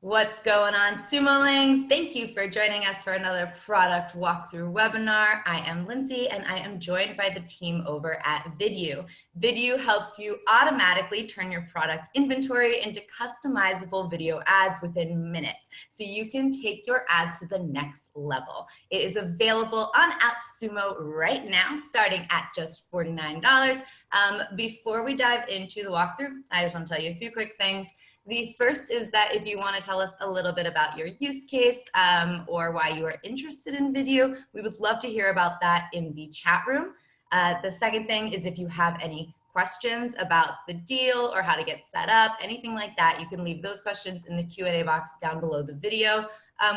What's going on, Sumolings? Thank you for joining us for another product walkthrough webinar. I am Lindsay and I am joined by the team over at Vidyou. Vidyou helps you automatically turn your product inventory into customizable video ads within minutes, so you can take your ads to the next level. It is available on AppSumo right now, starting at just $49. Before we dive into the walkthrough, I just want to tell you a few quick things. The first is that if you want to tell us a little bit about your use case or why you are interested in Vidyou, we would love to hear about that in the chat room. The second thing is if you have any questions about the deal or how to get set up, anything like that, you can leave those questions in the Q&A box down below the video.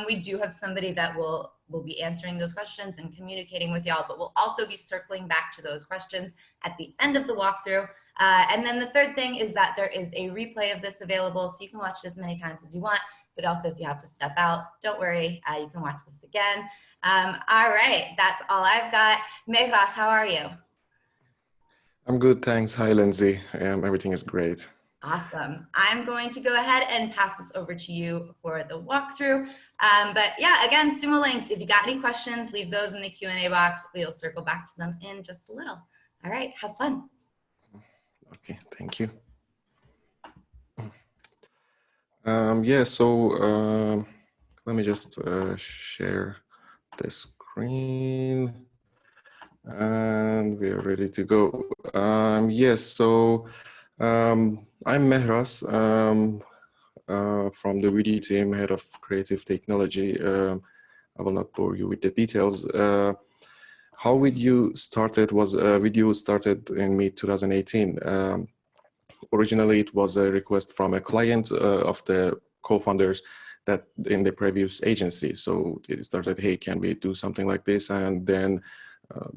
We do have somebody that will be answering those questions and communicating with y'all, but we'll also be circling back to those questions at the end of the walkthrough. And then the third thing is that there is a replay of this available, so you can watch it as many times as you want, but also if you have to step out, don't worry, you can watch this again. All right, that's all I've got. Mehras, how are you? I'm good, thanks. Hi, Lindsay. Everything is great. Awesome. I'm going to go ahead and pass this over to you for the walkthrough. But yeah, again, Sumolings, if you got any questions, leave those in the Q&A box. We'll circle back to them in just a little. All right, have fun. Okay, thank you. Yeah, so let me just share the screen and we are ready to go. Yes, so I'm Mehras from the Vidyou team, head of creative technology. I will not bore you with the details. How Vidyou started was Vidyou started in mid-2018. Originally, it was a request from a client of the co-founders that in the previous agency. So it started, hey, can we do something like this? And then a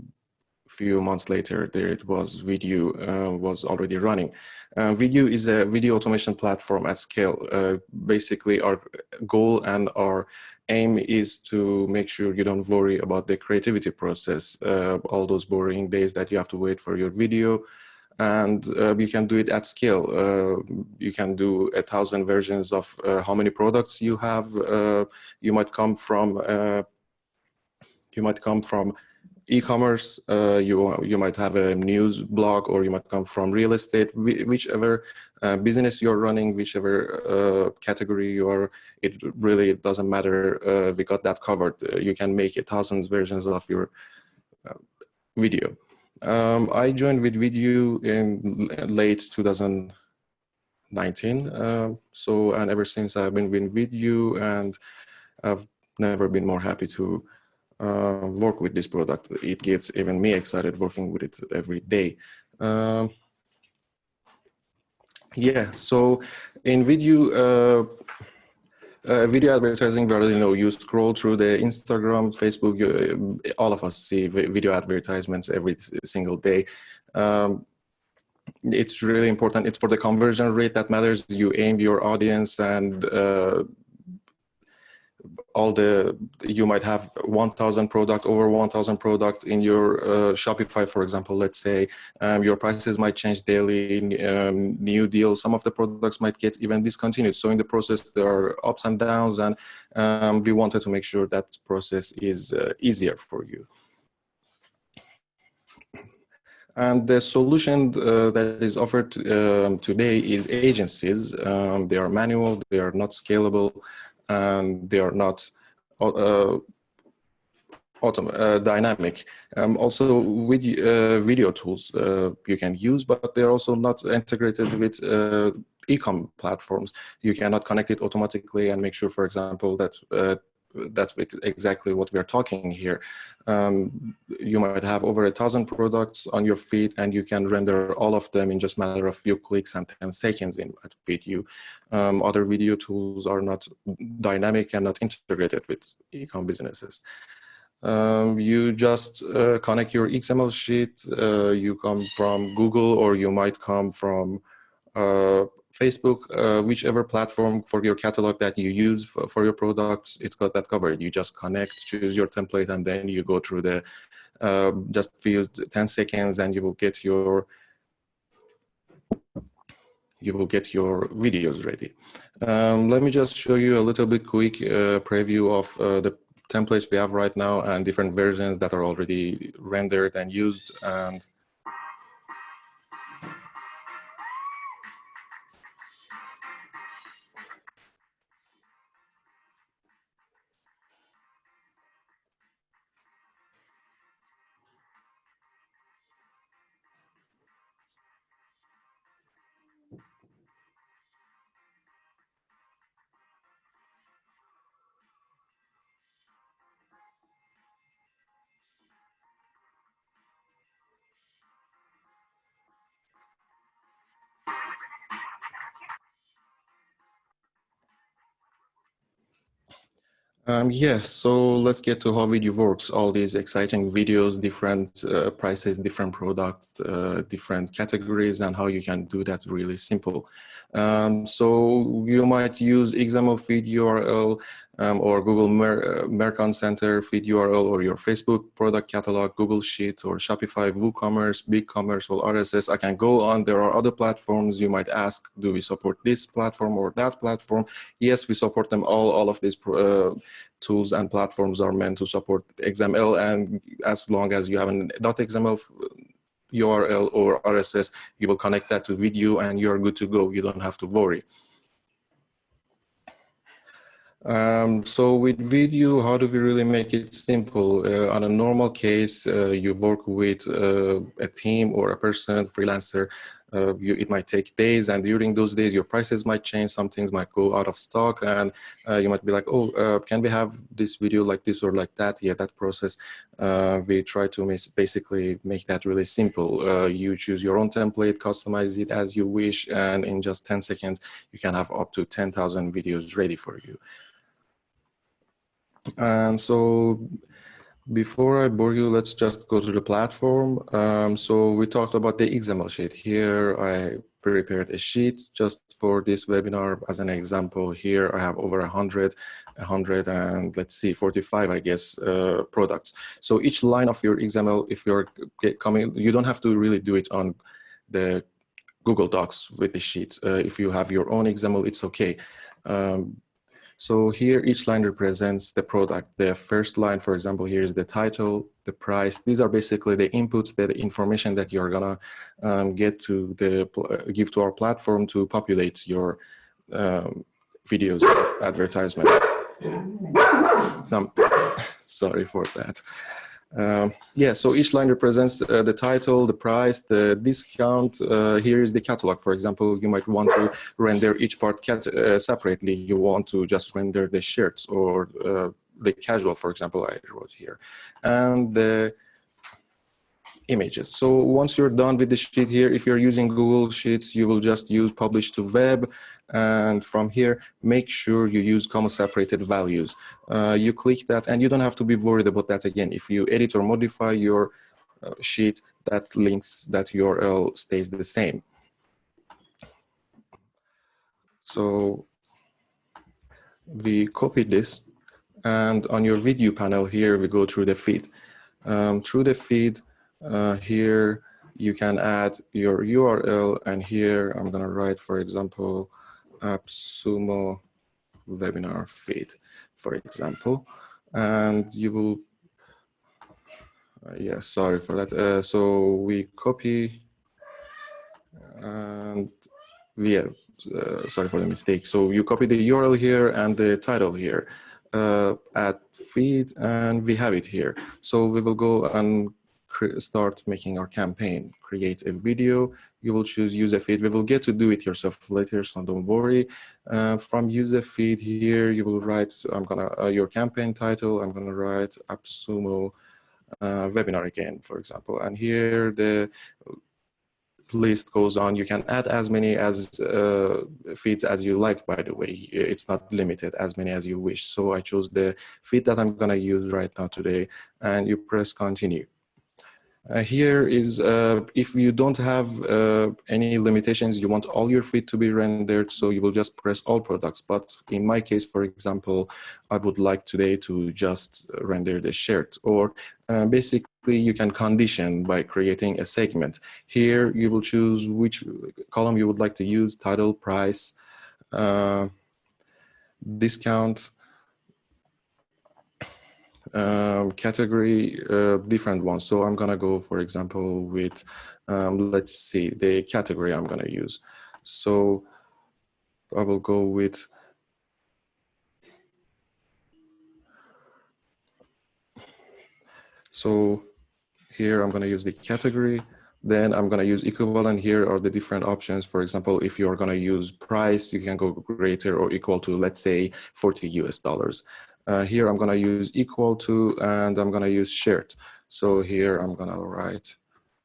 few months later, there it was, Vidyou was already running. Vidyou is a video automation platform at scale. Basically, our goal and our aim is to make sure you don't worry about the creativity process, all those boring days that you have to wait for your video. And you can do it at scale. You can do 1,000 versions of how many products you have. You might come from e-commerce. You might have a news blog, or you might come from real estate. Whichever business you're running, whichever category you are, it really doesn't matter. We got that covered. You can make 1,000 versions of your video. I joined with Vidyou in late 2019. And ever since I've been with Vidyou, and I've never been more happy to work with this product. It gets even me excited working with it every day. Yeah, so in Vidyou, video advertising, where you scroll through the Instagram, Facebook, all of us see video advertisements every single day. It's really important. It's for the conversion rate that matters. You aim your audience, and you might have 1,000 product, over 1,000 product in your Shopify, for example. Let's say your prices might change daily, new deals. Some of the products might get even discontinued. So in the process, there are ups and downs, and we wanted to make sure that process is easier for you. And the solution that is offered today is agencies. They are manual, they are not scalable, and they are not dynamic. Also, with video tools you can use, but they're also not integrated with e-com platforms. You cannot connect it automatically and make sure, for example, that that's exactly what we're talking here. You might have over 1,000 products on your feed, and you can render all of them in just a matter of few clicks and 10 seconds in Vidyou. Other video tools are not dynamic and not integrated with e-com businesses. You just connect your XML sheet. You come from Google, or you might come from Facebook, whichever platform for your catalog that you use for your products, it's got that covered. You just connect, choose your template, and then you go through the just few 10 seconds, and you will get your videos ready. Let me just show you a little bit quick preview of the templates we have right now and different versions that are already rendered and used. And yeah, so let's get to how Vidyou works. All these exciting videos, different prices, different products, different categories, and how you can do that really simple. So you might use XML feed URL or Google Merchant Center feed URL, or your Facebook product catalog, Google Sheet, or Shopify, WooCommerce, BigCommerce, or RSS. I can go on. There are other platforms. You might ask, do we support this platform or that platform? Yes, we support them all. All of these tools and platforms are meant to support XML, and as long as you have an .xml URL or RSS, you will connect that to Vidyou and you're good to go. You don't have to worry. So with Vidyou, how do we really make it simple? On a normal case, you work with a team or a person, freelancer. It might take days, and during those days, your prices might change. Some things might go out of stock, and you might be like, oh, can we have this video like this or like that? Yeah, that process. We try to basically make that really simple. You choose your own template, customize it as you wish, and in just 10 seconds, you can have up to 10,000 videos ready for you. And so before I bore you, let's just go to the platform. So we talked about the XML sheet. Here I prepared a sheet just for this webinar. As an example, here I have over 100 and let's see, 45, I guess, products. So each line of your XML, if you're coming, you don't have to really do it on the Google Docs with the sheet. If you have your own XML, it's okay. So here, each line represents the product. The first line, for example, here is the title, the price. These are basically the inputs, the information that you're gonna get to give to our platform to populate your videos advertisement. Sorry for that. Yeah, so each line represents the title, the price, the discount. Here is the catalog. For example, you might want to render each part separately. You want to just render the shirts or the casual, for example, I wrote here. And the images. So once you're done with the sheet here, if you're using Google Sheets, you will just use publish to web. And from here, make sure you use comma separated values. You click that and you don't have to be worried about that again. If you edit or modify your sheet, that URL stays the same. So we copy this, and on your Vidyou panel here, we go through the feed. Through the feed, here you can add your URL, and here I'm gonna write, for example, AppSumo webinar feed, for example, and you will, yeah, sorry for that. So we copy, and sorry for the mistake. So you copy the URL here and the title here, add feed, and we have it here. So we will go and start making our campaign. Create a video. You will choose use a feed. We will get to do it yourself later, so don't worry. From use a feed here, you will write, your campaign title. I'm gonna write AppSumo webinar again, for example. And here the list goes on. You can add as many feeds as you like, by the way. It's not limited, as many as you wish. So I chose the feed that I'm gonna use right now today, and you press continue. Here is, if you don't have any limitations, you want all your feed to be rendered, so you will just press all products. But in my case, for example, I would like today to just render the shirt, or basically you can condition by creating a segment. Here you will choose which column you would like to use, title, price, discount, category, different ones. So I'm gonna go, for example, with, let's see, the category I'm gonna use. So I will go with, so here I'm gonna use the category. Then I'm gonna use equivalent. Here are the different options. For example, if you're gonna use price, you can go greater or equal to, let's say, 40 US dollars. Here I'm gonna use equal to, and I'm gonna use shared. So here I'm gonna write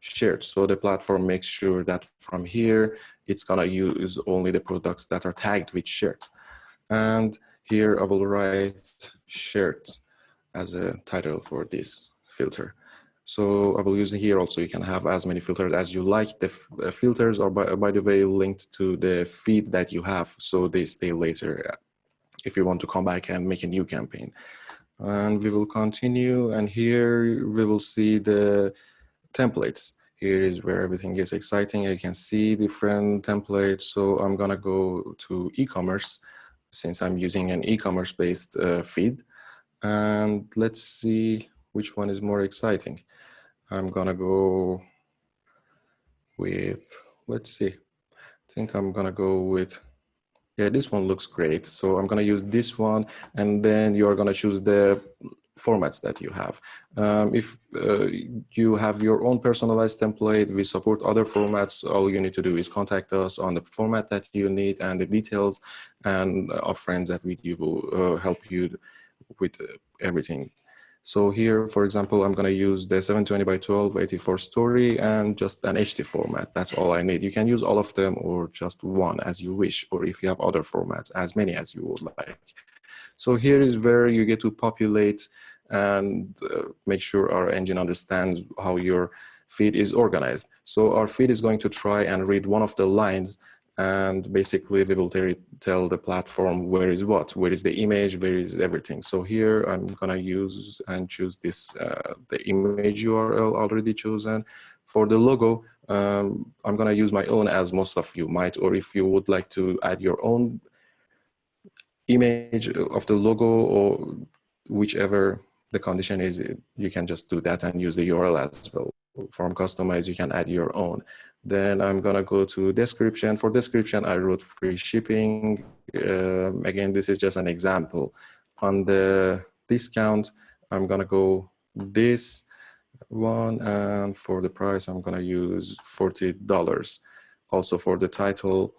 shared. So the platform makes sure that from here, it's gonna use only the products that are tagged with shared. And here I will write shared as a title for this filter. So I will use it here also. You can have as many filters as you like. The filters are, by the way, linked to the feed that you have, so they stay later if you want to come back and make a new campaign. And we will continue, and here we will see the templates. Here is where everything is exciting. You can see different templates. So I'm gonna go to e-commerce since I'm using an e-commerce based feed. And let's see which one is more exciting. I'm gonna go with, let's see, I think I'm gonna go with, yeah, this one looks great. So I'm gonna use this one, and then you're gonna choose the formats that you have. If you have your own personalized template, we support other formats. All you need to do is contact us on the format that you need and the details, and our friends at Vidyou will help you with everything. So here, for example, I'm going to use the 720 by 1284 story and just an HT format. That's all I need. You can use all of them or just one as you wish, or if you have other formats, as many as you would like. So here is where you get to populate and make sure our engine understands how your feed is organized. So our feed is going to try and read one of the lines, and basically we will tell the platform where is what, where is the image, where is everything. So here I'm gonna use and choose this, the image URL already chosen. For the logo, I'm gonna use my own, as most of you might, or if you would like to add your own image of the logo or whichever the condition is, you can just do that and use the URL as well. From customize, you can add your own. Then I'm gonna go to description. For description, I wrote free shipping. Again, this is just an example. On the discount, I'm gonna go this one, and for the price, I'm gonna use $40. Also for the title,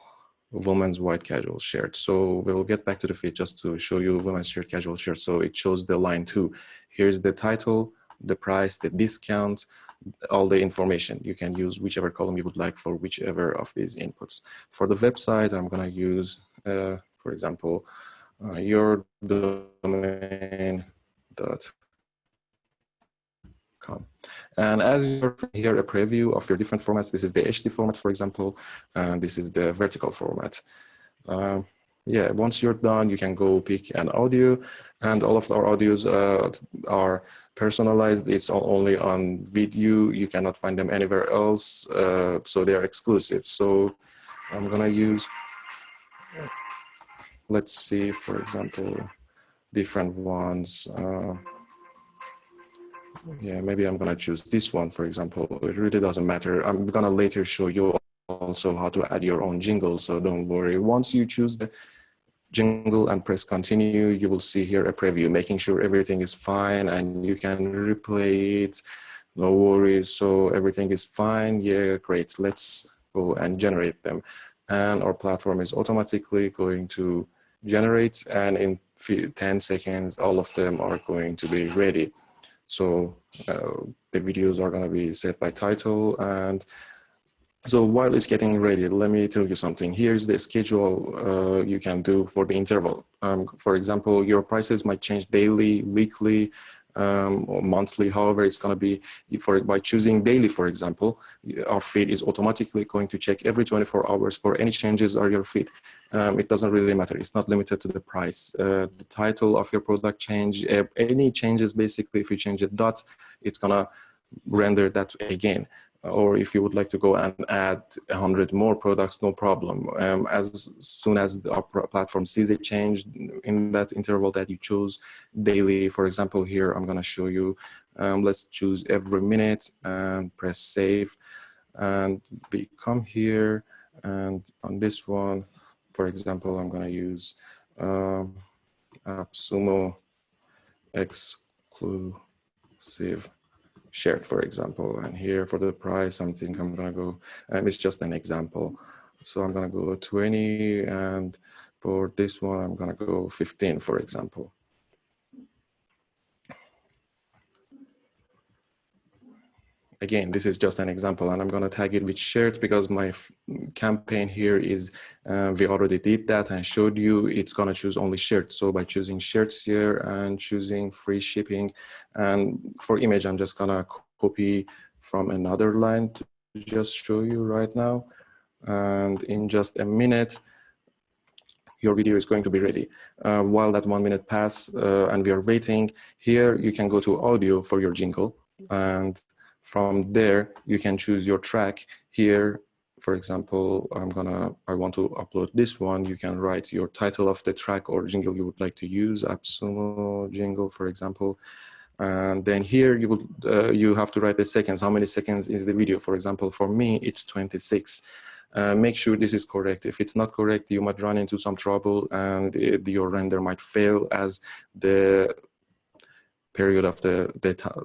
women's white casual shirt. So we'll get back to the feed just to show you women's shirt, casual shirt. So it shows the line too. Here's the title, the price, the discount, all the information. You can use whichever column you would like for whichever of these inputs. For the website, I'm gonna use, for example, your domain.com. And as you're here, a preview of your different formats. This is the HT format, for example, and this is the vertical format. Yeah, once you're done, you can go pick an audio, and all of our audios are personalized. It's only on Vidyou. You cannot find them anywhere else, so they're exclusive. So I'm gonna use, let's see, for example, different ones. Yeah, maybe I'm gonna choose this one, for example. It really doesn't matter. I'm gonna later show you also how to add your own jingle, so don't worry. Once you choose the jingle and press continue, you will see here a preview, making sure everything is fine and you can replay it. No worries, so everything is fine. Yeah, great. Let's go and generate them. And our platform is automatically going to generate, and in 10 seconds, all of them are going to be ready. So the videos are going to be set by title. And so while it's getting ready, let me tell you something. Here's the schedule you can do for the interval. For example, your prices might change daily, weekly, or monthly. However, it's going to be, by choosing daily, for example, our feed is automatically going to check every 24 hours for any changes on your feed. It doesn't really matter. It's not limited to the price. The title of your product change, any changes, basically, if you change a dot, it's going to render that again. or if you would like to go and add 100 more products, no problem. As soon as the platform sees a change in that interval that you chose daily, for example, here I'm going to show you, let's choose every minute and press save. And we come here, and on this one, for example, I'm going to use AppSumo exclusive shared, for example. And here for the price, I think I'm going to go, it's just an example. So I'm going to go 20, and for this one, I'm going to go 15, for example. Again, this is just an example, and I'm going to tag it with shared because my campaign here is, we already did that and showed you it's going to choose only shared. So by choosing shared here and choosing free shipping, and for image, I'm just going to copy from another line to just show you right now. And in just a minute, your video is going to be ready. While that 1 minute pass and we are waiting, here you can go to audio for your jingle, and from there you can choose your track. Here, for example, I want to upload this one. You can write your title of the track or jingle you would like to use, AppSumo jingle, for example. And then here you have to write the seconds. How many seconds is the video? For example, for me, it's 26. Make sure this is correct. If it's not correct, you might run into some trouble and your render might fail as the period of the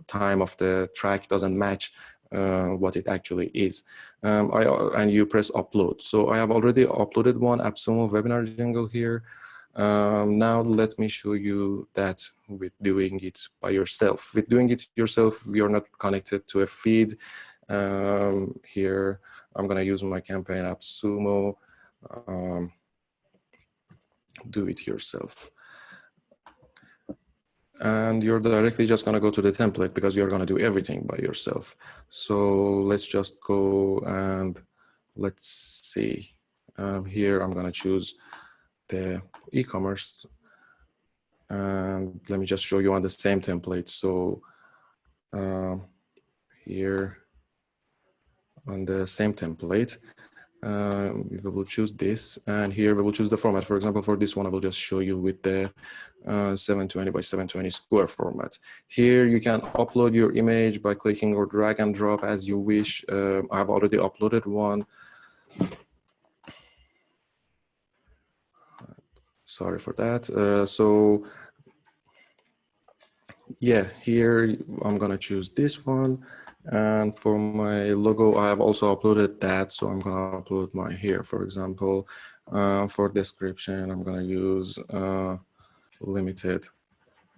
time of the track doesn't match what it actually is. And you press upload. So I have already uploaded one AppSumo webinar jingle here. Now let me show you that with doing it by yourself. With doing it yourself, we are not connected to a feed. Here, I'm going to use my campaign AppSumo. Do it yourself. And you're directly just going to go to the template because you're going to do everything by yourself. So let's just go and let's see. Here, I'm going to choose the e-commerce. And let me just show you on the same template. So here on the same template, we will choose this, and here we will choose the format. For example, for this one, I will just show you with the 720 by 720 square format. Here you can upload your image by clicking or drag and drop as you wish. I've already uploaded one. Sorry for that. So yeah, here I'm gonna choose this one. And for my logo, I have also uploaded that. So I'm gonna upload my here, for example. For description, I'm gonna use limited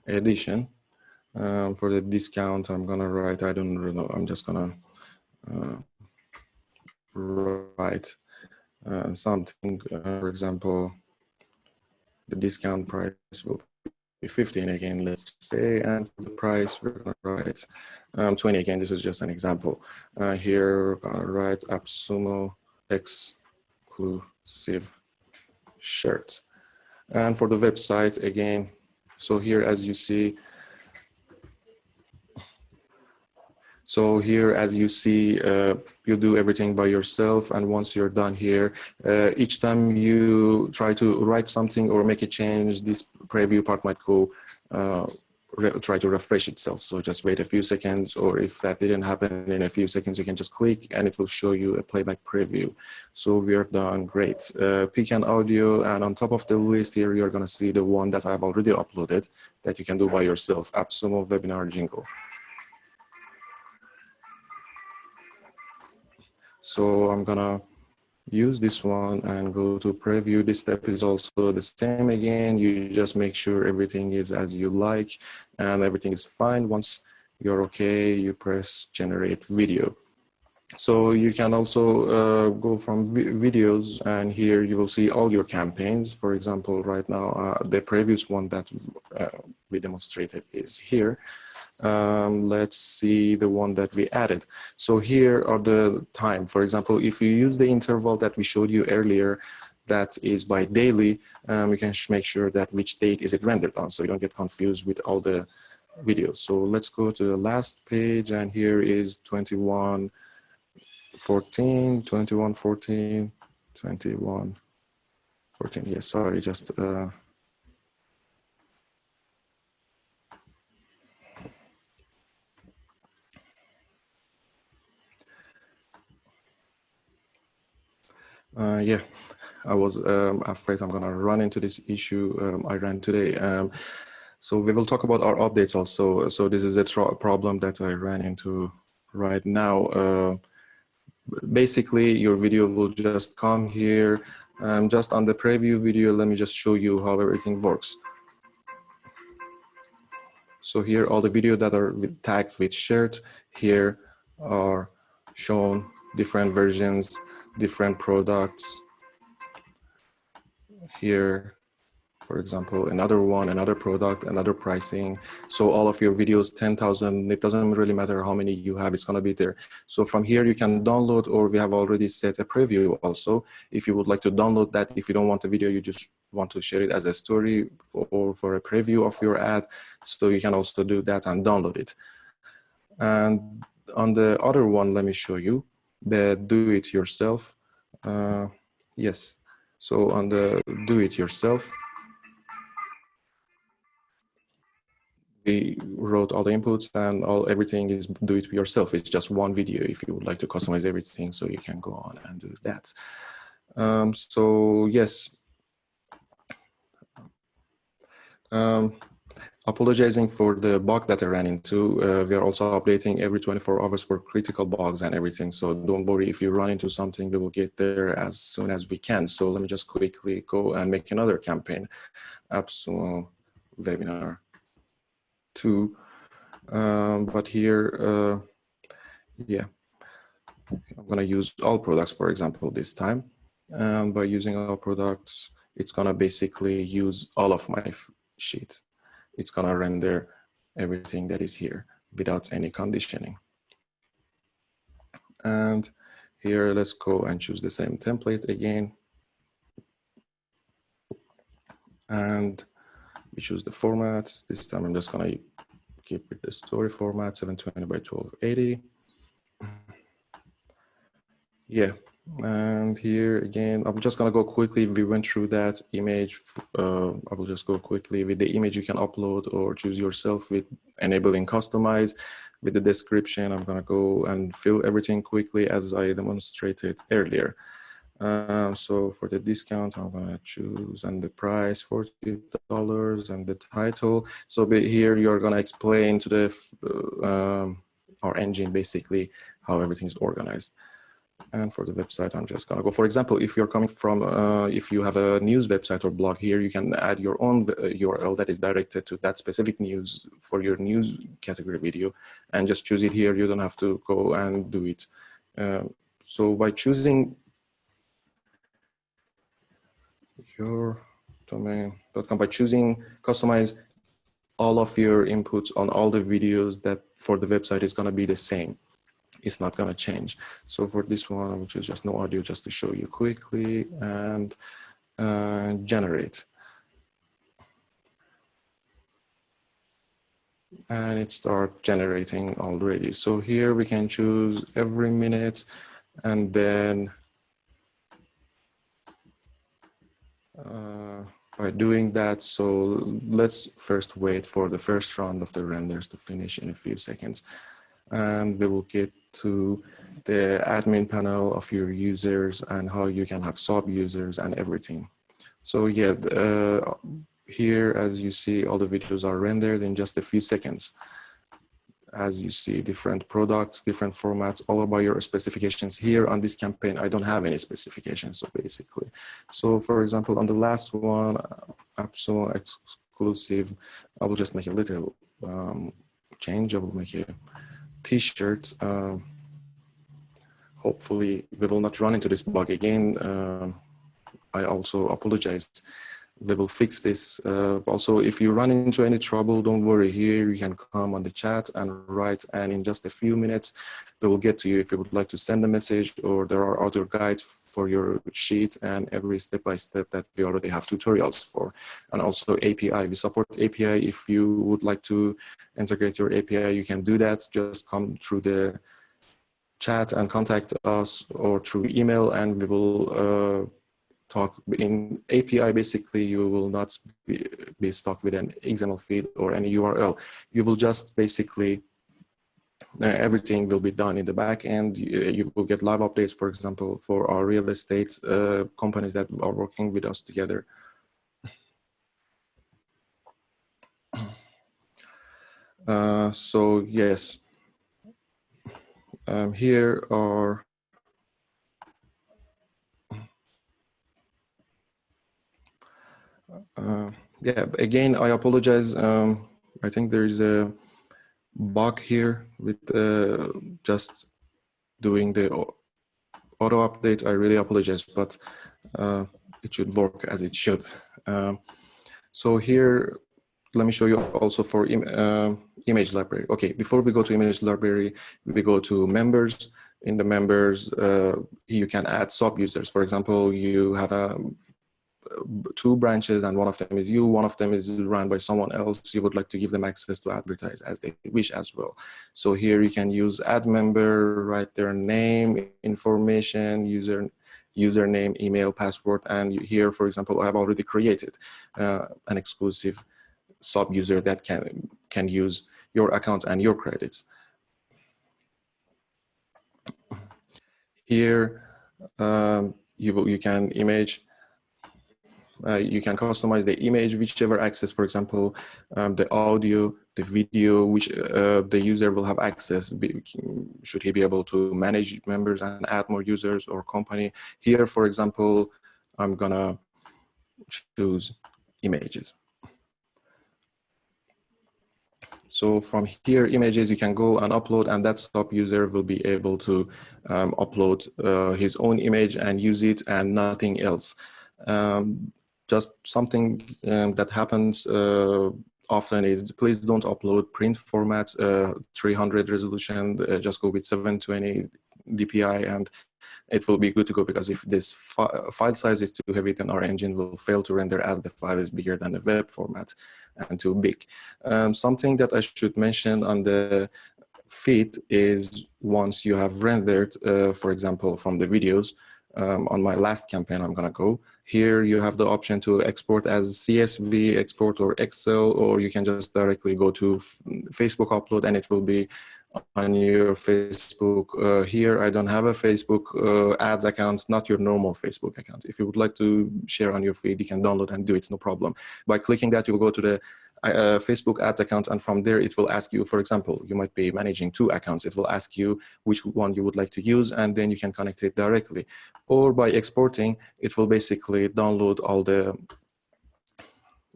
edition. For the discount, I'm gonna write, I don't know, I'm just gonna write something. For example, the discount price will be 15 again, let's just say, and for the price, we're gonna write 20 again. This is just an example. Here, we're gonna write AppSumo exclusive shirt. And for the website, again, so here, as you see, you do everything by yourself. And once you're done here, each time you try to write something or make a change, this preview part might go, try to refresh itself. So just wait a few seconds, or if that didn't happen in a few seconds, you can just click and it will show you a playback preview. So we are done, great. Pick an audio, and on top of the list here, you're gonna see the one that I've already uploaded that you can do by yourself, AppSumo webinar jingle. So I'm gonna use this one and go to preview. This step is also the same again. You just make sure everything is as you like and everything is fine. Once you're okay, you press generate video. So you can also go from videos, and here you will see all your campaigns. For example, right now, the previous one that we demonstrated is here. Let's see the one that we added. So here are the time. For example, if you use the interval that we showed you earlier, that is by daily, you can make sure that which date is it rendered on, so you don't get confused with all the videos. So let's go to the last page, and here is 21 14, 21, 14, 21, 14. Yes, sorry, just yeah, I was afraid I'm gonna run into this issue I ran today. So we will talk about our updates also. So this is a problem that I ran into right now. Basically, your video will just come here. Just on the preview video, let me just show you how everything works. So here, all the video that are tagged with shared here are shown, different versions, different products. Here, for example, another one, another product, another pricing. So all of your videos, 10,000, it doesn't really matter how many you have, it's gonna be there. So from here you can download, or we have already set a preview also. If you would like to download that, if you don't want the video, you just want to share it as a story or for a preview of your ad. So you can also do that and download it. And on the other one, let me show you the do-it-yourself. Yes, so on the do-it-yourself, we wrote all the inputs and everything is do it yourself. It's just one video. If you would like to customize everything, so you can go on and do that. So yes, apologizing for the bug that I ran into. We are also updating every 24 hours for critical bugs and everything. So don't worry, if you run into something, we will get there as soon as we can. So let me just quickly go and make another campaign, AppSumo webinar 2. But here, yeah, I'm gonna use all products, for example, this time. And by using all products, it's gonna basically use all of my sheet. It's gonna render everything that is here without any conditioning. And here, let's go and choose the same template again. And we choose the format. This time I'm just gonna keep with the story format, 720 by 1280. Yeah, and here again, I'm just gonna go quickly. We went through that image. I will just go quickly with the image you can upload or choose yourself with enabling customize. With the description, I'm gonna go and fill everything quickly as I demonstrated earlier. So for the discount, I'm gonna choose and the price $40 and the title. So here you're gonna explain to the our engine basically how everything is organized. And for the website, I'm just gonna go, for example, if you're coming from, if you have a news website or blog here, you can add your own URL that is directed to that specific news for your news category video and just choose it here. You don't have to go and do it. So by choosing your domain.com, by choosing customize, all of your inputs on all the videos that for the website is gonna be the same. It's not going to change. So for this one, which is just no audio, just to show you quickly, and generate. And it starts generating already. So here we can choose every minute, and then by doing that, so let's first wait for the first round of the renders to finish in a few seconds. And we will get to the admin panel of your users and how you can have sub users and everything. So yeah, here, as you see, all the videos are rendered in just a few seconds. As you see, different products, different formats, all about your specifications. Here on this campaign, I don't have any specifications, so basically. So for example, on the last one, AppSumo exclusive, I will just make a little change. I will make a t-shirt. Hopefully we will not run into this bug again. I also apologize. They will fix this. Also, if you run into any trouble, don't worry. Here you can come on the chat and write, and in just a few minutes, they will get to you if you would like to send a message, or there are other guides for your sheet and every step-by-step that we already have tutorials for. And also API, we support API. If you would like to integrate your API, you can do that. Just come through the chat and contact us or through email, and we will talk. In API, basically, you will not be stuck with an XML feed or any URL. You will just basically, everything will be done in the back end. You will get live updates, for example, for our real estate companies that are working with us together. So yes, here are yeah, again, I apologize. I think there is a bug here with just doing the auto update. I really apologize, but it should work as it should. So here, let me show you also for image library. Okay, before we go to image library, we go to members. In the members, you can add sub-users. For example, you have two branches and one of them is you, one of them is run by someone else. You would like to give them access to advertise as they wish as well. So here you can use add member, write their name, information, username, email, password, and here, for example, I have already created an exclusive sub-user that can use your account and your credits. Here, you can image. You can customize the image, whichever access, for example, the audio, the video, which the user will have access. Should he be able to manage members and add more users or company? Here, for example, I'm gonna choose images. So from here, images, you can go and upload, and that sub user will be able to upload his own image and use it and nothing else. Just something that happens often is, please don't upload print format, 300 resolution, just go with 720 DPI and it will be good to go, because if this file size is too heavy, then our engine will fail to render as the file is bigger than the web format and too big. Something that I should mention on the feed is, once you have rendered, for example, from the videos, on my last campaign, I'm gonna go here. You have the option to export as CSV, export or Excel, or you can just directly go to Facebook upload and it will be on your Facebook. Here, I don't have a Facebook ads account, not your normal Facebook account. If you would like to share on your feed, you can download and do it, no problem. By clicking that, you will go to the Facebook ads account, and from there it will ask you, for example, you might be managing 2 accounts. It will ask you which one you would like to use, and then you can connect it directly. Or by exporting, it will basically download all the,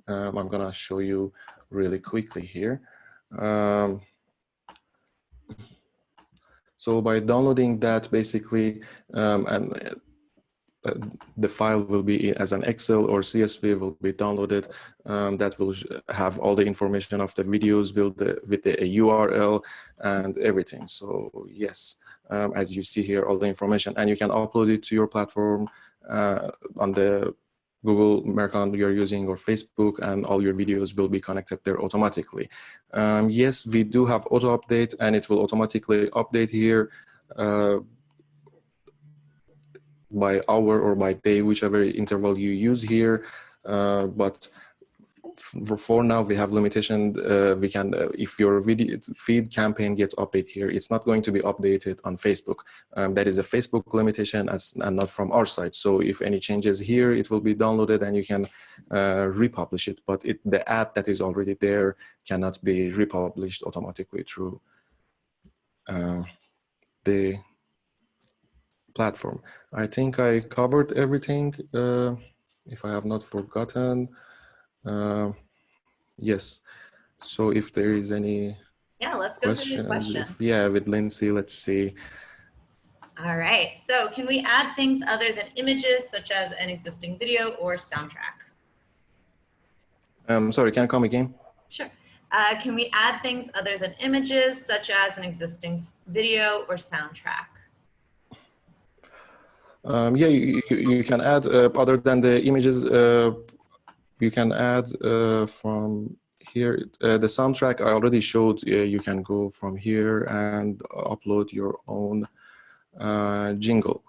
I'm gonna show you really quickly here. So by downloading that, basically, the file will be as an Excel or CSV will be downloaded. That will have all the information of the videos with the URL and everything. So yes, as you see here, all the information, and you can upload it to your platform on the Google account you're using or Facebook, and all your videos will be connected there automatically. Yes, we do have auto update, and it will automatically update here by hour or by day, whichever interval you use here. But for now, we have limitation. We can, if your video feed campaign gets updated here, it's not going to be updated on Facebook. That is a Facebook limitation and not from our side. So if any changes here, it will be downloaded and you can republish it. But the ad that is already there cannot be republished automatically through the platform. I think I covered everything. If I have not forgotten, yes. So if there is any let's go through the questions. With Lindsay, let's see. All right. So can we add things other than images, such as an existing video or soundtrack? Sorry, can I come again? Sure. Can we add things other than images, such as an existing video or soundtrack? You can add other than the images. You can add from here. The soundtrack I already showed. You can go from here and upload your own jingle.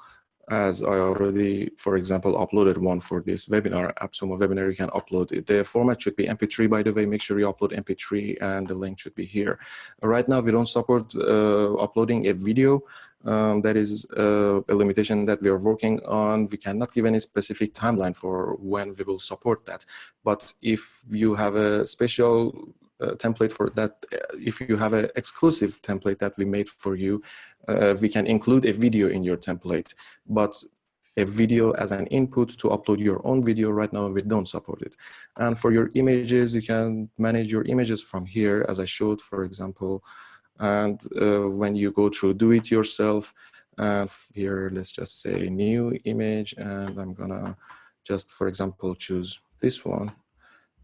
As I already, for example, uploaded one for this webinar, AppSumo webinar, you can upload it. The format should be MP3, by the way. Make sure you upload MP3 and the link should be here. Right now, we don't support uploading a video. That is a limitation that we are working on. We cannot give any specific timeline for when we will support that. But if you have a special template for that, if you have an exclusive template that we made for you, we can include a video in your template, but a video as an input to upload your own video, right now we don't support it. And for your images, you can manage your images from here, as I showed, for example. And when you go through do it yourself, and here, let's just say new image, and I'm gonna just, for example, choose this one,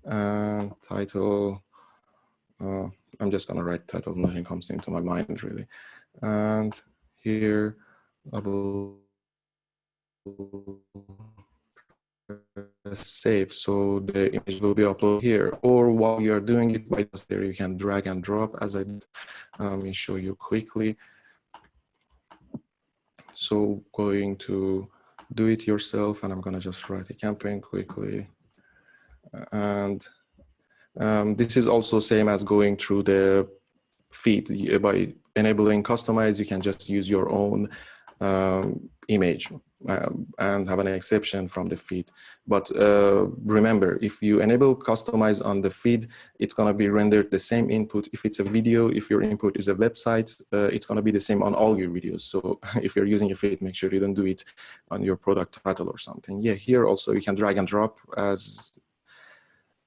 and title, I'm just gonna write title, nothing comes into my mind really. And here I will save, so the image will be uploaded here. Or while you are doing it, by just there you can drag and drop, as I did. Let me show you quickly. So going to do it yourself, and I'm gonna just write a campaign quickly. And this is also same as going through the feed. By enabling customize, you can just use your own image and have an exception from the feed. But remember, if you enable customize on the feed, it's going to be rendered the same input. If it's a video, if your input is a website, it's going to be the same on all your videos. So if you're using a feed, make sure you don't do it on your product title or something. Yeah, here also you can drag and drop, as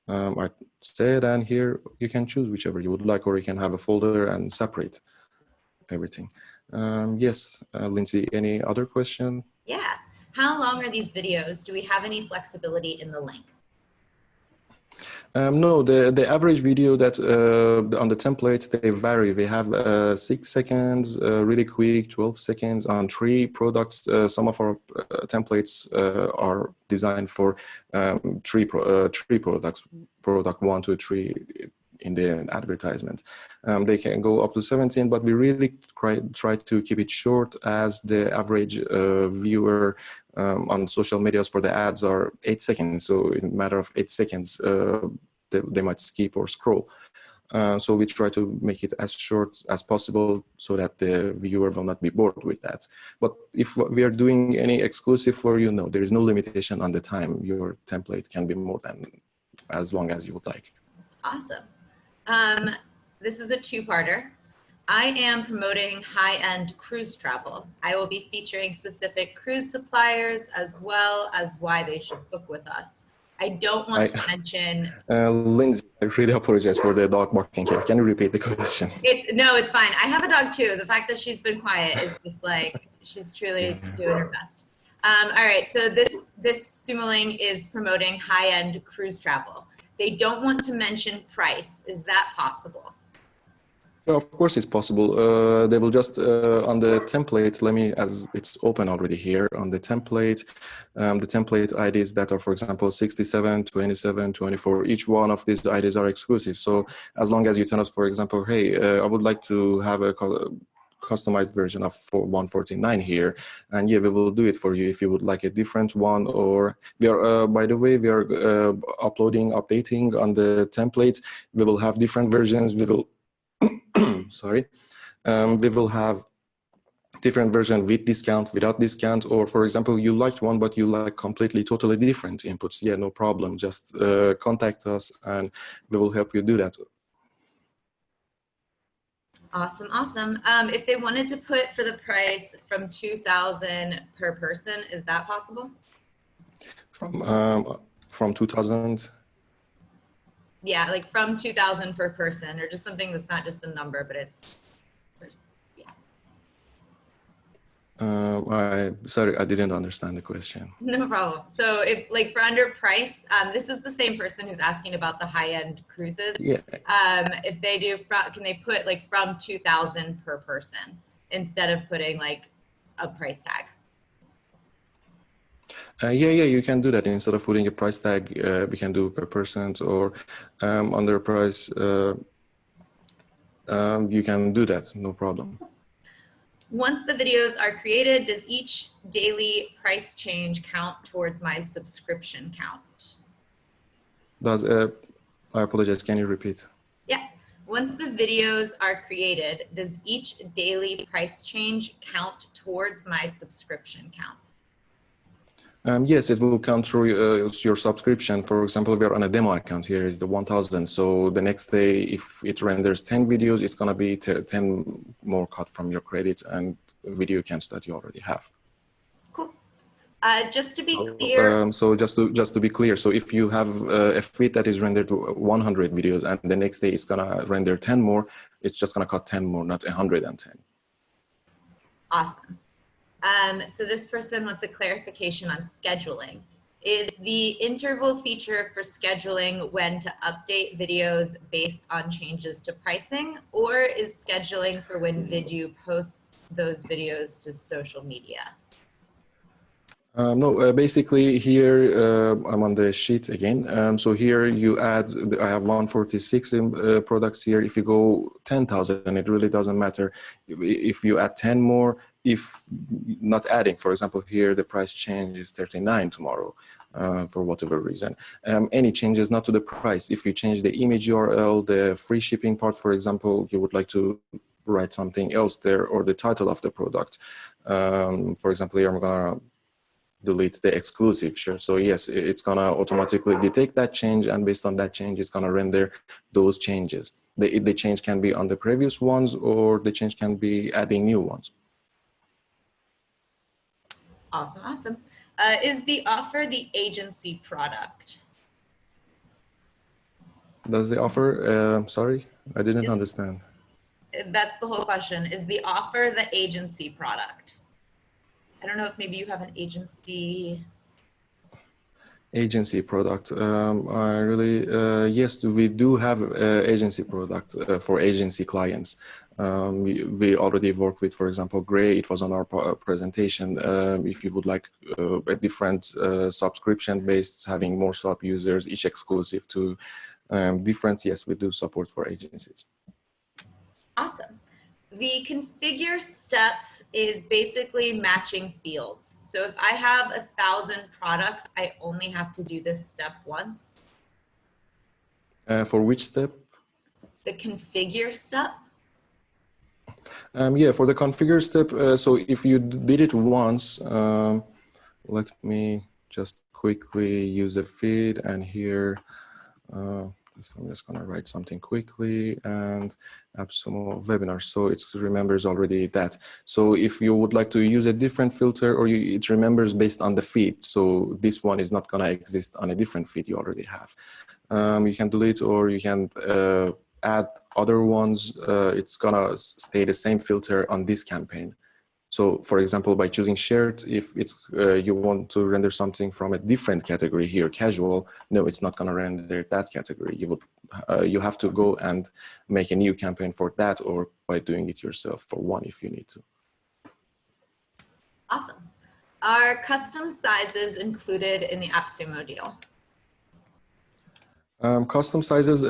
I said, and here you can choose whichever you would like, or you can have a folder and separate everything. Yes, Lindsay, any other question? Yeah. How long are these videos? Do we have any flexibility in the length? No, the average video that on the templates, they vary. We have 6 seconds, really quick, 12 seconds on 3 products. Some of our templates are designed for 3 products, product 1, 2, 3 in the advertisement. They can go up to 17, but we really try to keep it short, as the average viewer on social medias for the ads are 8 seconds. So in a matter of 8 seconds, they might skip or scroll. So we try to make it as short as possible so that the viewer will not be bored with that. But if we are doing any exclusive for you, no, there is no limitation on the time. Your template can be more than as long as you would like. Awesome. This is a 2-parter. I am promoting high-end cruise travel. I will be featuring specific cruise suppliers as well as why they should book with us. I don't want to mention... Lindsay, I really apologize for the dog barking here. Can you repeat the question? No, it's fine. I have a dog too. The fact that she's been quiet is just like, she's truly doing her best. All right, so this Sumoling is promoting high-end cruise travel. They don't want to mention price. Is that possible? Of course, it's possible. They will just, on the template, as it's open already here, on the template IDs that are, for example, 67, 27, 24, each one of these IDs are exclusive. So as long as you tell us, for example, hey, I would like to have a customized version of 149 here, and yeah, we will do it for you if you would like a different one. Or we are, by the way, we are updating on the template. We will have different versions. We will sorry, we will have different version with discount, without discount, or for example, you liked one, but you like completely, totally different inputs. Yeah, no problem. Just contact us and we will help you do that. Awesome, awesome. If they wanted to put for the price from 2,000 per person, is that possible? From 2,000? Yeah, like from 2,000 per person, or just something that's not just a number, but it's, yeah. Sorry, I didn't understand the question. No problem. So if like for under price, this is the same person who's asking about the high-end cruises. Yeah. If they do, can they put like from 2,000 per person instead of putting like a price tag? Yeah, you can do that. Instead of putting a price tag, we can do per person, or under price, you can do that, no problem. Once the videos are created, does each daily price change count towards my subscription count? Does I apologize, can you repeat? Yeah. Once the videos are created, does each daily price change count towards my subscription count? Yes, it will count through your subscription. For example, we are on a demo account here is the 1000. So the next day, if it renders 10 videos, it's going to be 10 more cut from your credit and video counts that you already have. Cool. Just to be clear. So just to be clear, so if you have a feed that is rendered to 100 videos and the next day it's going to render 10 more, it's just going to cut 10 more, not 110. Awesome. So this person wants a clarification on scheduling. Is the interval feature for scheduling when to update videos based on changes to pricing, or is scheduling for when Vidyou posts those videos to social media? No, basically here I'm on the sheet again. So here you add, I have 146 products here. If you go 10,000, it really doesn't matter. If you add 10 more, if not adding, for example, here the price change is 39 tomorrow for whatever reason. Any changes not to the price. If you change the image URL, the free shipping part, for example, you would like to write something else there or the title of the product. For example, here I'm gonna delete the exclusive share. So yes, it's gonna automatically detect that change, and based on that change, it's gonna render those changes. The change can be on the previous ones, or the change can be adding new ones. Awesome, awesome. Is the offer the agency product? Does the offer, sorry, I didn't understand. That's the whole question. Is the offer the agency product? I don't know if maybe you have an agency. Agency product. I really, yes, we do have agency product for agency clients. We already work with, for example, Gray. It was on our presentation. If you would like a different subscription based, having more sub users, each exclusive to different, yes, we do support for agencies. Awesome. The configure step is basically matching fields. So if I have 1,000 products, I only have to do this step once. For which step? The configure step. Yeah, for the configure step, so if you did it once, let me just quickly use a feed, and here, so I'm just gonna write something quickly, and AppSumo webinar, so it remembers already that. So if you would like to use a different filter, or it remembers based on the feed, so this one is not gonna exist on a different feed you already have. You can delete, or you can add other ones. It's gonna stay the same filter on this campaign. So for example, by choosing shared, if it's you want to render something from a different category here, casual, no, it's not gonna render that category. You have to go and make a new campaign for that, or by doing it yourself for one if you need to. Awesome. Are custom sizes included in the AppSumo deal? Custom sizes,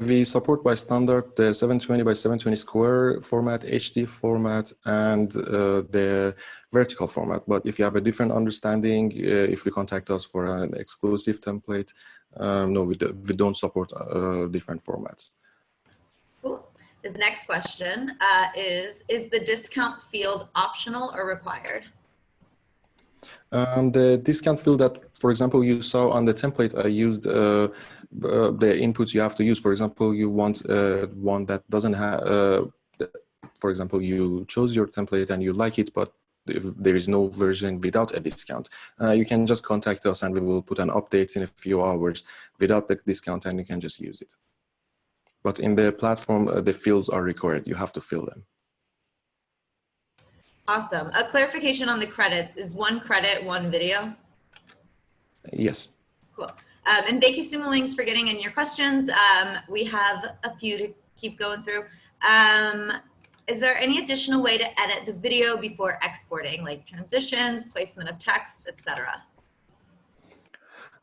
we support by standard the 720 by 720 square format, HD format, and the vertical format. But if you have a different understanding, if you contact us for an exclusive template, no, we don't support different formats. Cool. This next question is the discount field optional or required? The discount field that, for example, you saw on the template, I used the inputs you have to use. For example, you want one that doesn't have, for example, you chose your template and you like it, but if there is no version without a discount, you can just contact us and we will put an update in a few hours without the discount, and you can just use it. But in the platform, the fields are required. You have to fill them. Awesome. A clarification on the credits. Is one credit, one video? Yes. Cool. And thank you, Sumo Links, for getting in your questions. We have a few to keep going through. Is there any additional way to edit the video before exporting, like transitions, placement of text, etc.?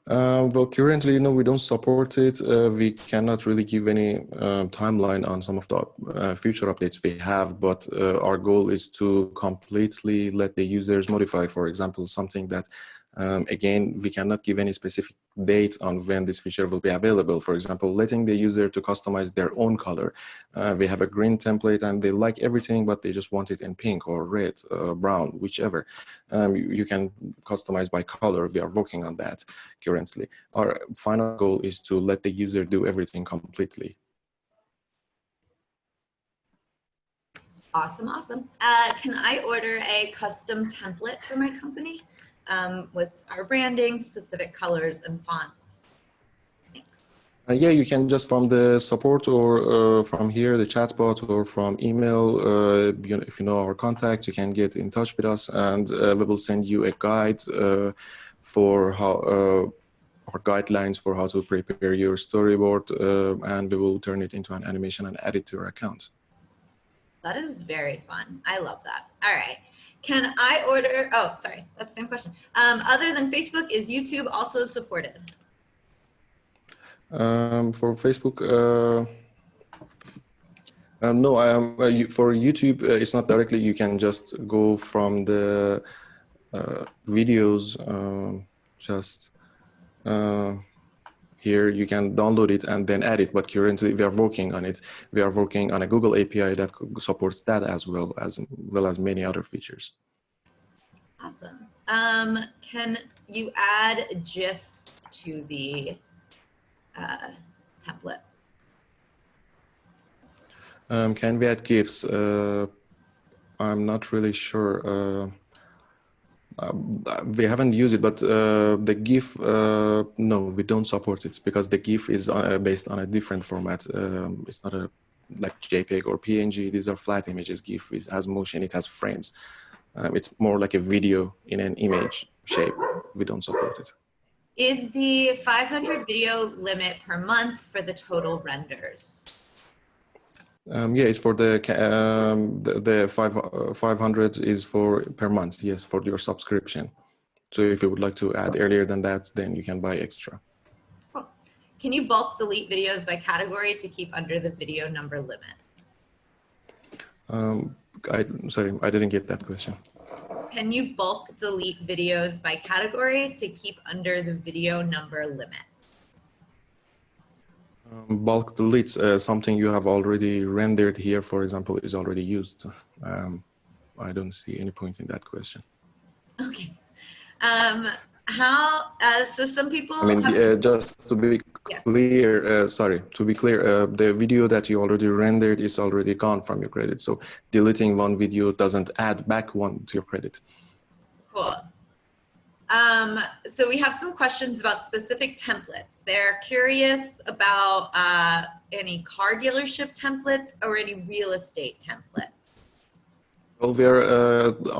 Well, currently, no, we don't support it. We cannot really give any timeline on some of the future updates we have, but our goal is to completely let the users modify, for example, something that, again, we cannot give any specific date on when this feature will be available. For example, letting the user to customize their own color. We have a green template and they like everything, but they just want it in pink or red, brown, whichever. You can customize by color. We are working on that currently. Our final goal is to let the user do everything completely. Awesome, awesome. Can I order a custom template for my company with our branding, specific colors, and fonts? Thanks. Yeah, you can just from the support or from here, the chatbot, or from email. If you know our contacts, you can get in touch with us, and we will send you a guide for how our guidelines for how to prepare your storyboard, and we will turn it into an animation and add it to your account. That is very fun. I love that. All right. Can I order, oh, sorry, that's the same question. Other than Facebook, is YouTube also supported? For Facebook, no, for YouTube, it's not directly. You can just go from the videos, here you can download it and then add it, but currently we are working on it. We are working on a Google API that supports that as well as many other features. Awesome. Can you add GIFs to the template? Can we add GIFs? I'm not really sure. We haven't used it, but the GIF, no, we don't support it because the GIF is based on a different format. It's not like JPEG or PNG. These are flat images. GIF has motion, it has frames. It's more like a video in an image shape. We don't support it. Is the 500 video limit per month for the total renders? Yeah, it's for the 500 is for per month. Yes, for your subscription. So if you would like to add earlier than that, then you can buy extra. Cool. Can you bulk delete videos by category to keep under the video number limit? Sorry, I didn't get that question. Can you bulk delete videos by category to keep under the video number limit? Bulk deletes, something you have already rendered here, for example, is already used. I don't see any point in that question. Okay. So some people. I mean, just to be clear, to be clear, the video that you already rendered is already gone from your credit. So deleting one video doesn't add back one to your credit. Cool. So we have some questions about specific templates. They're curious about any car dealership templates or any real estate templates. Well, we are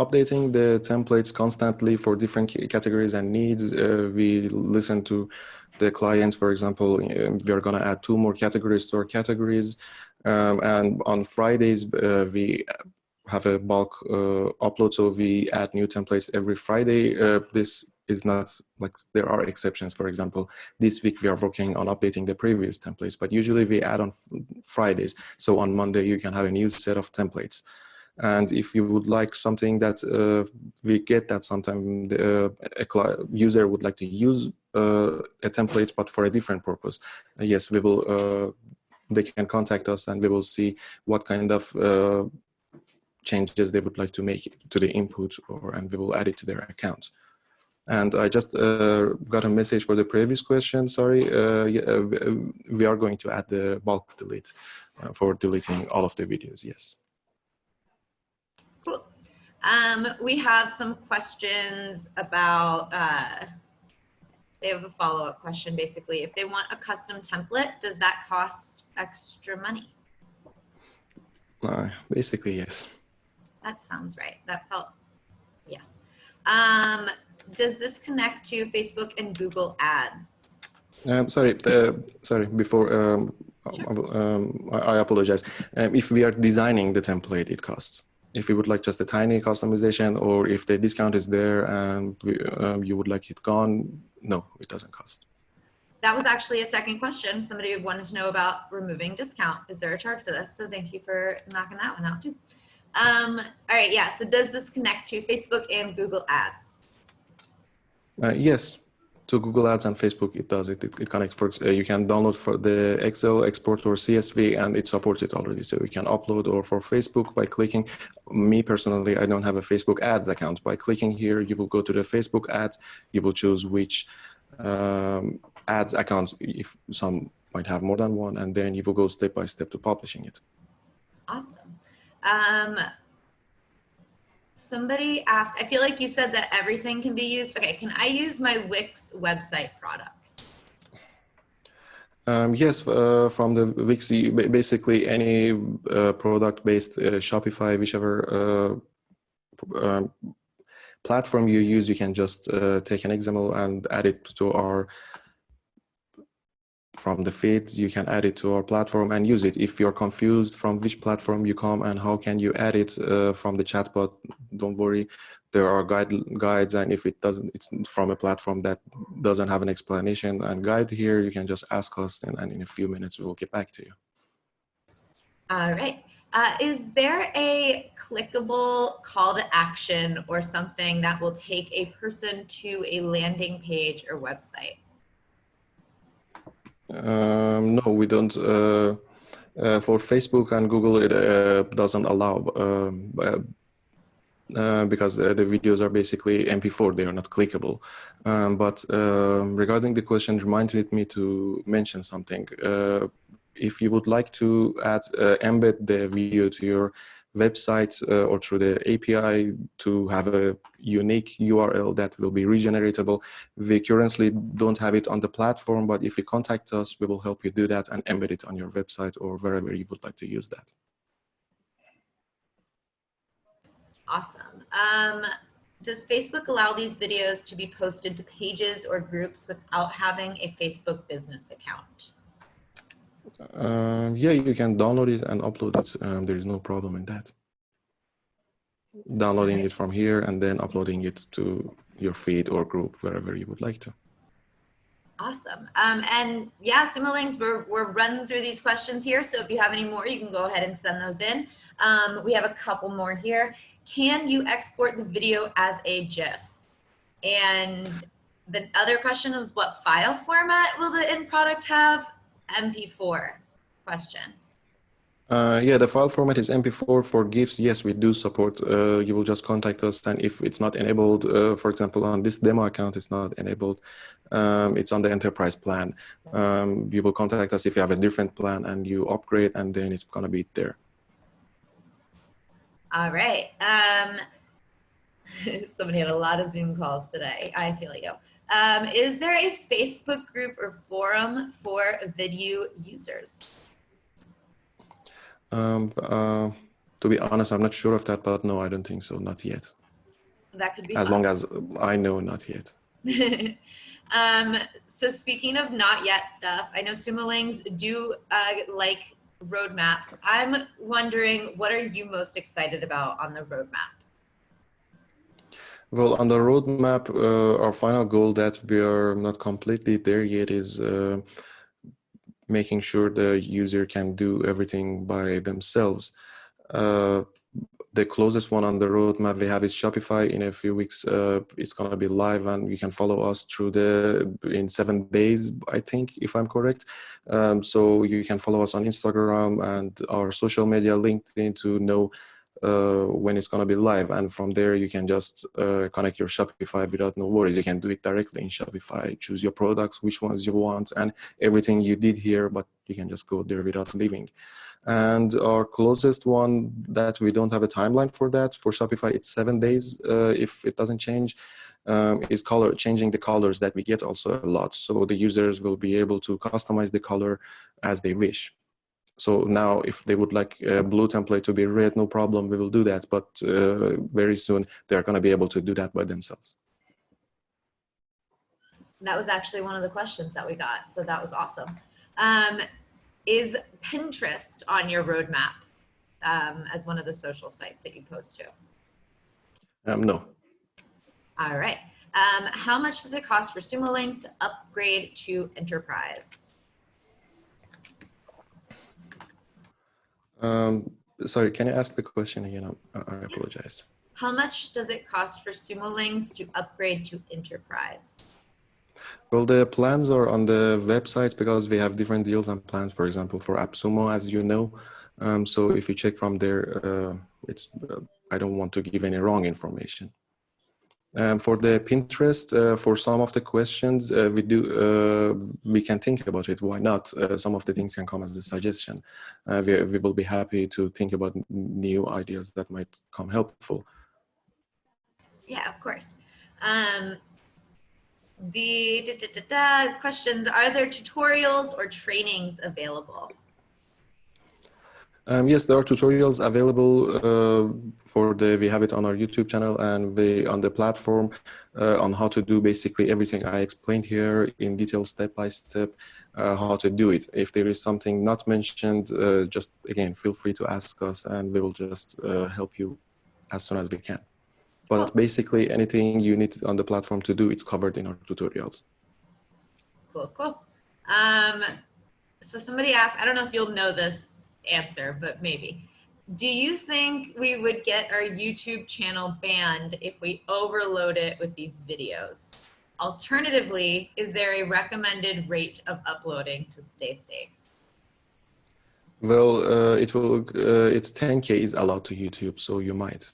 updating the templates constantly for different categories and needs. We listen to the clients. For example, we are going to add 2 more categories to our categories. And on Fridays, we have a bulk upload, so we add new templates every Friday. This is not like, there are exceptions. For example, this week we are working on updating the previous templates, but usually we add on Fridays. So on Monday you can have a new set of templates. And if you would like something that we get that sometimes a user would like to use a template, but for a different purpose, yes, we will. They can contact us and we will see what kind of changes they would like to make to the input, and we will add it to their account. And I just got a message for the previous question. Sorry, we are going to add the bulk delete for deleting all of the videos. Yes. Cool. We have some questions about, they have a follow-up question basically. If they want a custom template, does that cost extra money? Basically, yes. That sounds right. That felt, yes. Does this connect to Facebook and Google ads? Sorry, before, I apologize. If we are designing the template, it costs. If you would like just a tiny customization, or if the discount is there and you would like it gone, no, it doesn't cost. That was actually a second question. Somebody wanted to know about removing discount. Is there a charge for this? So thank you for knocking that one out too. All right, yeah, so does this connect to Facebook and Google Ads? Yes, to Google Ads and Facebook, it does. It connects. You can download for the Excel, export or CSV, and it supports it already. So you can upload, or for Facebook by clicking. Me personally, I don't have a Facebook Ads account. By clicking here, you will go to the Facebook Ads. You will choose which ads accounts, if some might have more than one, and then you will go step by step to publishing it. Awesome. Somebody asked, I feel like you said that everything can be used. Okay, can I use my Wix website products? Yes, from the Wix, basically any product-based Shopify, whichever platform you use, you can just take an XML and add it to our, from the feeds, you can add it to our platform and use it. If you're confused from which platform you come and how can you add it from the chatbot, don't worry. There are guides, and if it's from a platform that doesn't have an explanation and guide here, you can just ask us, and in a few minutes we will get back to you. All right. Is there a clickable call to action or something that will take a person to a landing page or website? No, we don't. For Facebook and Google, it doesn't allow because the videos are basically MP4, they are not clickable. But regarding the question, reminded me to mention something. If you would like to embed the video to your website or through the API to have a unique URL that will be regeneratable, we currently don't have it on the platform, but if you contact us, we will help you do that and embed it on your website or wherever you would like to use that. Awesome. Does Facebook allow these videos to be posted to pages or groups without having a Facebook business account? Yeah, you can download it and upload it. There is no problem in that. Downloading it from here and then uploading it to your feed or group, wherever you would like to. Awesome. And yeah, Simulings, we're running through these questions here. So if you have any more, you can go ahead and send those in. We have a couple more here. Can you export the video as a GIF? And the other question was, what file format will the end product have? MP4 question. Yeah, the file format is MP4. For GIFs, yes, we do support. You will just contact us, and if it's not enabled, for example, on this demo account, it's not enabled. It's on the enterprise plan. You will contact us if you have a different plan and you upgrade, and then it's going to be there. All right. Somebody had a lot of Zoom calls today. I feel you. Is there a Facebook group or forum for Vidyou users? To be honest, I'm not sure of that, but no, I don't think so. Not yet. That could be as fun. long as I know, not yet. So speaking of not yet stuff, I know Sumolings do like roadmaps. I'm wondering, what are you most excited about on the roadmap? Well, on the roadmap, our final goal that we are not completely there yet is making sure the user can do everything by themselves. The closest one on the roadmap we have is Shopify. In a few weeks, it's going to be live, and you can follow us through in 7 days, I think, if I'm correct. So you can follow us on Instagram and our social media, LinkedIn, to know when it's going to be live. And from there, you can just connect your Shopify without no worries. You can do it directly in Shopify, choose your products, which ones you want, and everything you did here, but you can just go there without leaving. And our closest one that we don't have a timeline for that, for Shopify, it's 7 days if it doesn't change, is changing the colors that we get also a lot. So the users will be able to customize the color as they wish. So now if they would like a blue template to be red, no problem, we will do that. But very soon they're going to be able to do that by themselves. That was actually one of the questions that we got. So that was awesome. Is Pinterest on your roadmap as one of the social sites that you post to? No. All right. How much does it cost for Sumo Links to upgrade to Enterprise? Sorry, can you ask the question again? I apologize. How much does it cost for Sumo Links to upgrade to Enterprise? Well, the plans are on the website because we have different deals and plans, for example, for AppSumo, as you know. So if you check from there, I don't want to give any wrong information. For the Pinterest, for some of the questions, we can think about it. Why not? Some of the things can come as a suggestion. We will be happy to think about new ideas that might come helpful. Yeah, of course. The questions, are there tutorials or trainings available? Yes, there are tutorials available we have it on our YouTube channel and on the platform on how to do basically everything I explained here in detail, step by step, how to do it. If there is something not mentioned, just again, feel free to ask us and we will just help you as soon as we can. But basically anything you need on the platform to do, it's covered in our tutorials. Cool, cool. So somebody asked, I don't know if you'll know this answer, but maybe. Do you think we would get our YouTube channel banned if we overload it with these videos? Alternatively, is there a recommended rate of uploading to stay safe? Well, it's 10K is allowed to YouTube, so you might.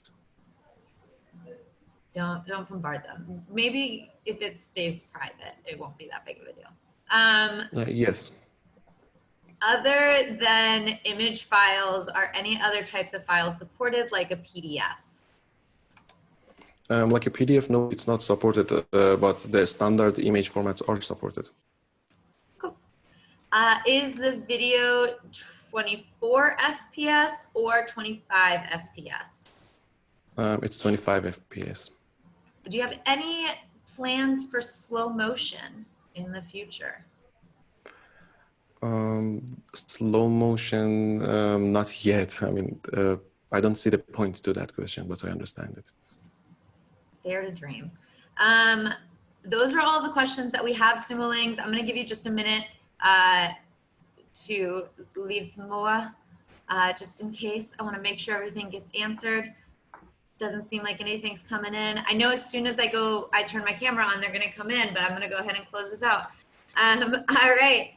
Don't bombard them. Maybe if it stays private, it won't be that big of a deal. Yes. Other than image files, are any other types of files supported, like a PDF? Like a PDF, no, it's not supported, but the standard image formats are supported. Cool. Is the video 24 FPS or 25 FPS? It's 25 FPS. Do you have any plans for slow motion in the future? Slow motion, not yet. I mean, I don't see the point to that question, but I understand it. Dare to dream. Those are all the questions that we have, Sumolings. I'm going to give you just a minute to leave some more, just in case. I want to make sure everything gets answered. Doesn't seem like anything's coming in. I know as soon as I turn my camera on, they're going to come in, but I'm going to go ahead and close this out. All right.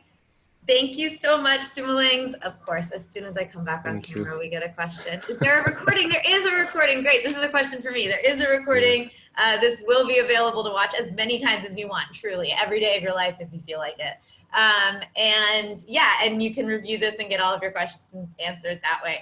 Thank you so much, Sumolings. Of course, as soon as I come back on camera, we get a question. Is there a recording? There is a recording. Great. This is a question for me. There is a recording. Yes. This will be available to watch as many times as you want, truly, every day of your life if you feel like it. And yeah, and you can review this and get all of your questions answered that way.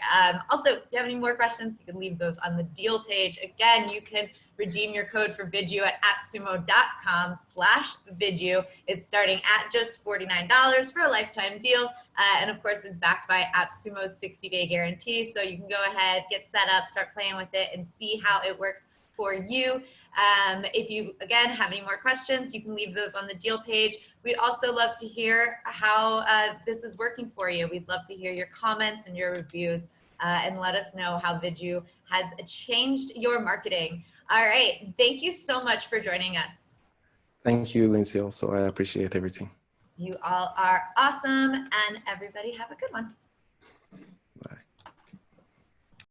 Also, if you have any more questions, you can leave those on the deal page. Again, you can redeem your code for Vidyou at appsumo.com/Vidyou. It's starting at just $49 for a lifetime deal. And of course is backed by AppSumo's 60-day guarantee. So you can go ahead, get set up, start playing with it and see how it works for you. If you, again, have any more questions, you can leave those on the deal page. We'd also love to hear how this is working for you. We'd love to hear your comments and your reviews and let us know how Vidyou has changed your marketing. All right. Thank you so much for joining us. Thank you, Lindsay. Also, I appreciate everything. You all are awesome, and everybody have a good one.